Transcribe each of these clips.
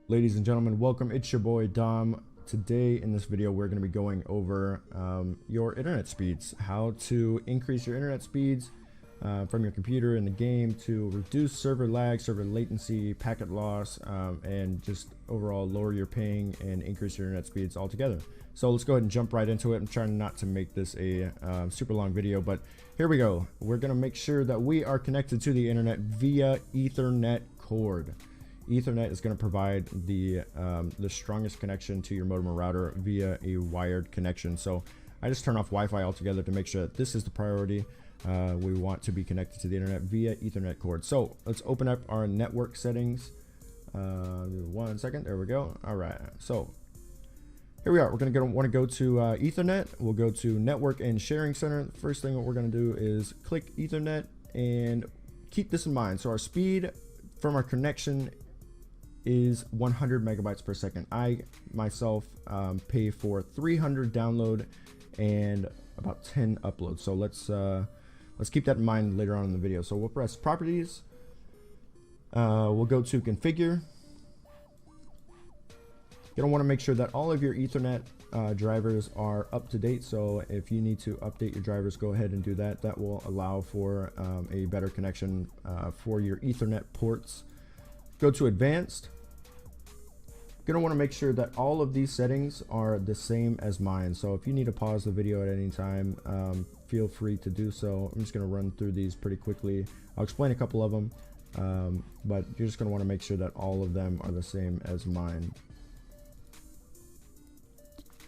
Ladies and gentlemen, welcome. It's your boy Dom. Today in this video we're going to be going over your internet speeds, how to increase your internet speeds from your computer in the game to reduce server lag, server latency, packet loss, and just overall lower your ping and increase your internet speeds altogether. So let's go ahead and jump right into it. I'm trying not to make this a super long video, but here we go. We're going to make sure that we are connected to the internet via Ethernet cord. Ethernet is going to provide the strongest connection to your modem or router via a wired connection. So I just turn off Wi-Fi altogether to make sure that this is the priority. We want to be connected to the internet via Ethernet cord. So let's open up our network settings. 1 second. There we go. All right. So here we are. We're going to want to go to Ethernet. We'll go to Network and Sharing Center. The first thing what we're going to do is click Ethernet and keep this in mind. So our speed from our connection is 100 megabytes per second. I myself pay for 300 download and about 10 uploads. So let's keep that in mind later on in the video. So we'll press Properties. We'll go to Configure. You're gonna want to make sure that all of your Ethernet drivers are up to date. So if you need to update your drivers, go ahead and do that. That will allow for a better connection for your Ethernet ports. Go to Advanced. You're gonna want to make sure that all of these settings are the same as mine. So if you need to pause the video at any time, feel free to do so. I'm just gonna run through these pretty quickly. I'll explain a couple of them, but you're just gonna want to make sure that all of them are the same as mine.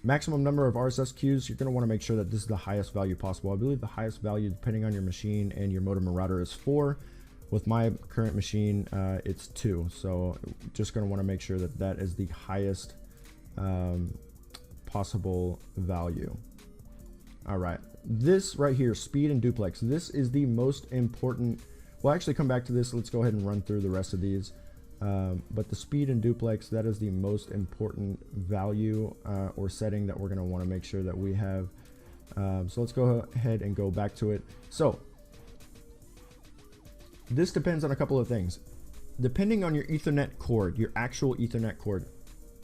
Maximum number of RSS queues, you're going to want to make sure that this is the highest value possible. I believe the highest value, depending on your machine and your modem or router, is 4. With my current machine, it's 2. So just going to want to make sure that that is the highest possible value. All right, this right here, speed and duplex, this is the most important. We'll actually come back to this. Let's go ahead and run through the rest of these. But the speed and duplex, that is the most important value or setting that we're going to want to make sure that we have. So let's go ahead and go back to it. So this depends on a couple of things. Depending on your Ethernet cord, your actual Ethernet cord,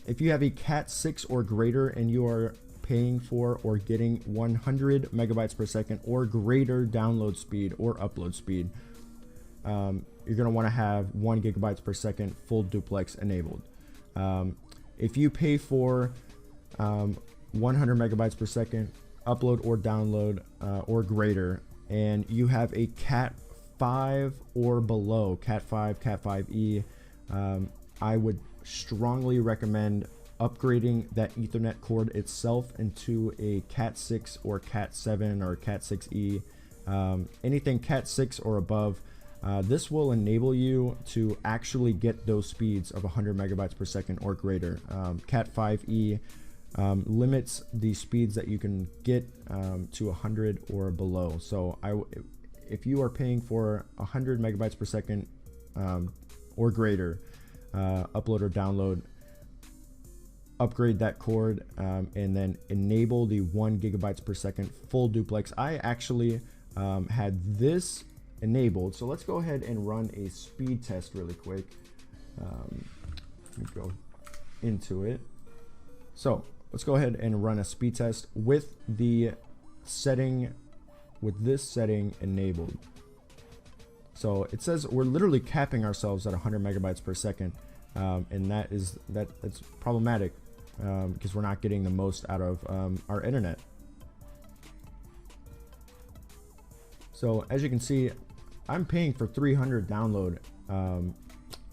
if you have a Cat 6 or greater and you are paying for or getting 100 megabytes per second or greater download speed or upload speed, you're going to want to have 1 gigabytes per second full duplex enabled. If you pay for 100 megabytes per second upload or download or greater, and you have a Cat 5 or below, Cat 5, Cat 5e, I would strongly recommend upgrading that Ethernet cord itself into a Cat 6 or Cat 7 or Cat 6e, anything Cat 6 or above. This will enable you to actually get those speeds of 100 megabytes per second or greater. Cat 5e limits the speeds that you can get to 100 or below. So if you are paying for 100 megabytes per second or greater, upload or download, upgrade that cord and then enable the 1 gigabytes per second full duplex. I actually had this enabled. So let's go ahead and run a speed test really quick. Let me go into it. So let's go ahead and run a speed test with the setting, with this setting enabled. So it says we're literally capping ourselves at 100 megabytes per second, and that's problematic because we're not getting the most out of our internet. So as you can see, I'm paying for 300 download,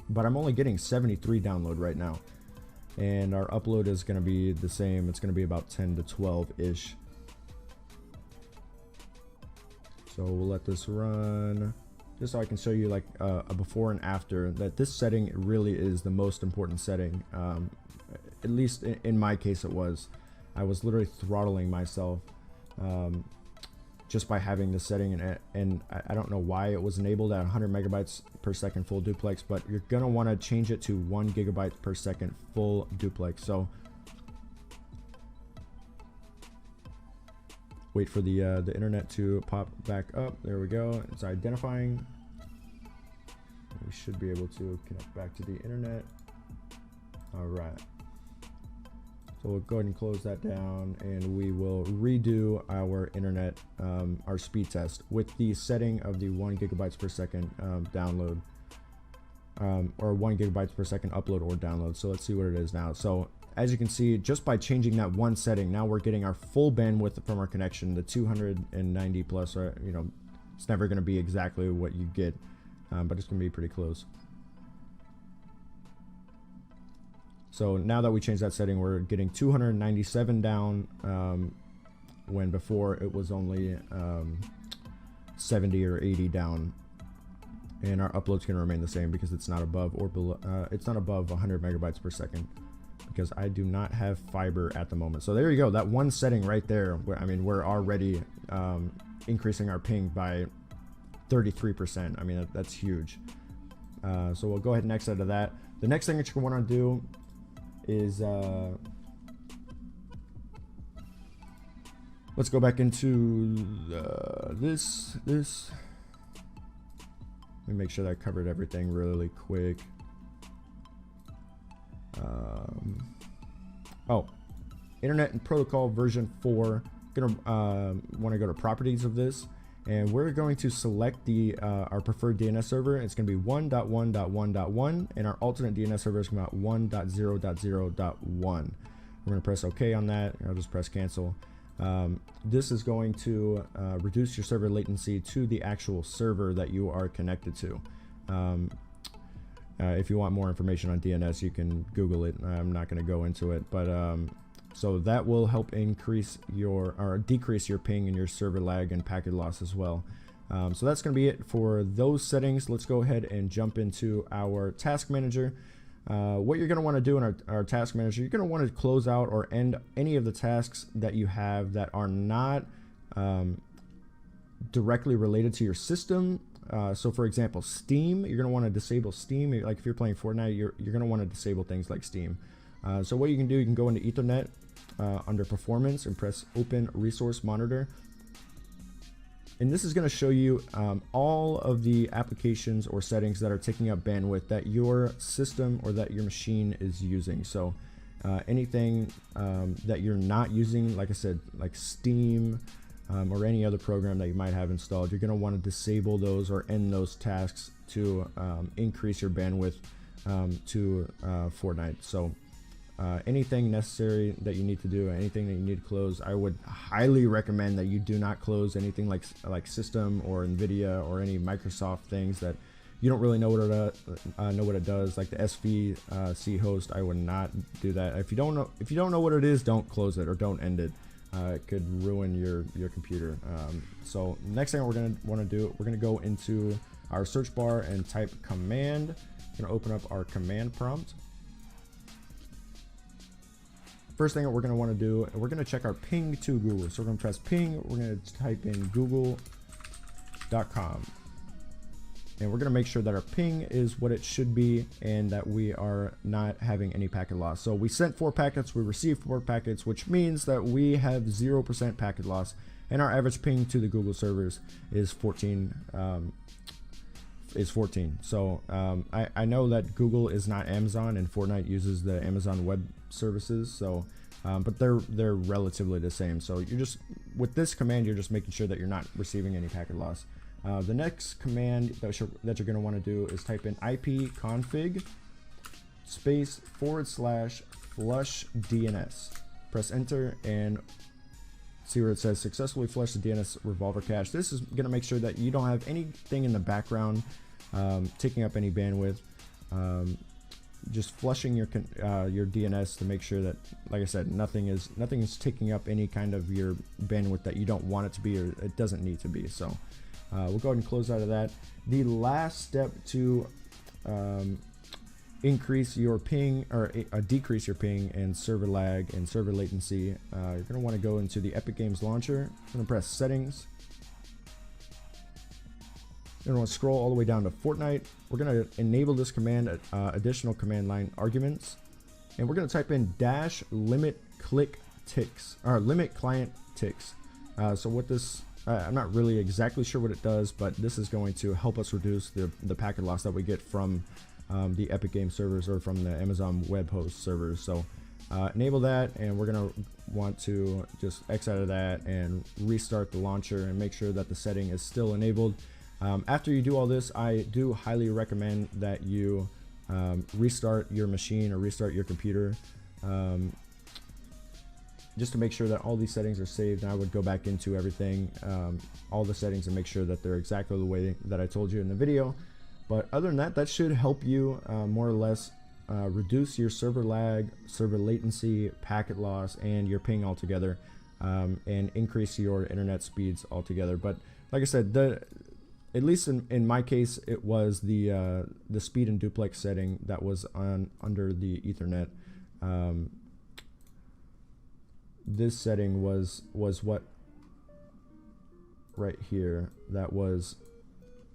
but I'm only getting 73 download right now. And our upload is going to be the same. It's going to be about 10 to 12-ish. So we'll let this run just so I can show you like a before and after, that this setting really is the most important setting. At least in my case it was. I was literally throttling myself just by having this setting, and I don't know why it was enabled at 100 megabytes per second full duplex, but you're gonna want to change it to 1 gigabyte per second full duplex. So wait for the internet to pop back up. There we go. It's identifying. We should be able to connect back to the internet. All right. So we'll go ahead and close that down, and we will redo our internet, our speed test with the setting of the 1 gigabytes per second download, or 1 gigabytes per second upload or download. So let's see what it is now. So as you can see, just by changing that one setting, now we're getting our full bandwidth from our connection, the 290 plus. Or, you know, it's never going to be exactly what you get, but it's going to be pretty close. So now that we changed that setting, we're getting 297 down, when before it was only 70 or 80 down. And our upload's going to remain the same because it's not above or below. It's not above 100 megabytes per second because I do not have fiber at the moment. So there you go. That one setting right there. I mean, we're already increasing our ping by 33%. I mean, that's huge. So we'll go ahead and exit out of that. The next thing that you want to do is let's go back into this. Let me make sure that I covered everything really quick. Oh, Internet and Protocol version 4. Gonna want to go to properties of this, and we're going to select the our preferred DNS server. It's going to be 1.1.1.1, and our alternate DNS server is going to be 1.0.0.1. We're going to press OK on that. I'll just press cancel. This is going to reduce your server latency to the actual server that you are connected to. If you want more information on DNS, you can Google it. I'm not going to go into it, but so that will help increase your or decrease your ping and your server lag and packet loss as well. So that's going to be it for those settings. Let's go ahead and jump into our task manager. What you're going to want to do in our task manager, you're going to want to close out or end any of the tasks that you have that are not directly related to your system. So for example, Steam, you're going to want to disable Steam. Like if you're playing Fortnite, you're going to want to disable things like Steam. So what you can do, you can go into Ethernet under Performance and press Open Resource Monitor. And this is going to show you all of the applications or settings that are taking up bandwidth that your system or that your machine is using. So anything that you're not using, like I said, like Steam or any other program that you might have installed, you're going to want to disable those or end those tasks to increase your bandwidth to Fortnite. So anything necessary that you need to do, anything that you need to close, I would highly recommend that you do not close anything like System or NVIDIA or any Microsoft things that you don't really know what it does, like the SVC host. I would not do that. If you don't know what it is, don't close it or don't end it. It could ruin your computer. So next thing we're going to want to do, we're going to go into our search bar and type command. We're going to open up our command prompt. First thing that we're going to want to do, we're going to check our ping to Google. So we're going to press ping. We're going to type in google.com. And we're going to make sure that our ping is what it should be and that we are not having any packet loss. So we sent 4 packets, we received 4 packets, which means that we have 0% packet loss. And our average ping to the Google servers is 14. So I know that Google is not Amazon and Fortnite uses the Amazon Web Services. So, but they're relatively the same. So you're just, with this command, you're just making sure that you're not receiving any packet loss. The next command that you're going to want to do is type in ipconfig space /flush DNS. Press enter and see where it says successfully flush the DNS revolver cache. This is going to make sure that you don't have anything in the background taking up any bandwidth. Just flushing your DNS to make sure that, like I said, nothing is taking up any kind of your bandwidth that you don't want it to be or it doesn't need to be. So we'll go ahead and close out of that. The last step to increase your ping or decrease your ping and server lag and server latency, you're going to want to go into the Epic Games Launcher. You're going to press Settings. You're going to want to scroll all the way down to Fortnite. We're going to enable this command, additional command line arguments, and we're going to type in -limit click ticks or limit client ticks. So what this, I'm not really exactly sure what it does, but this is going to help us reduce the packet loss that we get from the Epic Game servers or from the Amazon Web Host servers. So enable that, and we're gonna want to just X out of that and restart the launcher and make sure that the setting is still enabled. After you do all this, I do highly recommend that you restart your machine or restart your computer, just to make sure that all these settings are saved. And I would go back into everything, all the settings, and make sure that they're exactly the way that I told you in the video. But other than that, that should help you more or less reduce your server lag, server latency, packet loss, and your ping altogether, and increase your internet speeds altogether. But like I said, at least in my case, it was the speed and duplex setting that was under the Ethernet. This setting was what right here that was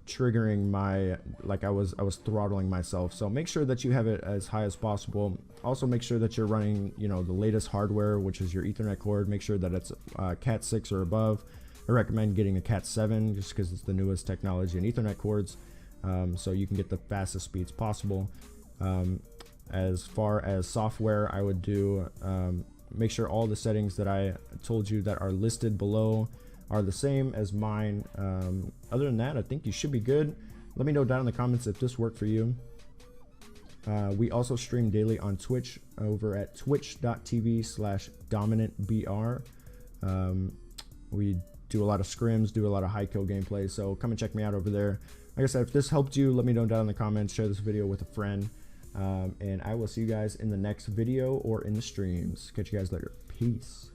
triggering my, like I was throttling myself. So make sure that you have it as high as possible. Also make sure that you're running, you know, the latest hardware, which is your Ethernet cord. Make sure that it's Cat 6 or above. I recommend getting a Cat 7 just because it's the newest technology in Ethernet cords, so you can get the fastest speeds possible. As far as software, I would do make sure all the settings that I told you that are listed below are the same as mine. Other than that, I think you should be good. Let me know down in the comments if this worked for you. We also stream daily on Twitch over at twitch.tv/dominantbr. We do a lot of scrims, do a lot of high kill gameplay, so come and check me out over there. Like I said, if this helped you, let me know down in the comments, share this video with a friend, and I will see you guys in the next video or in the streams. Catch you guys later. Peace.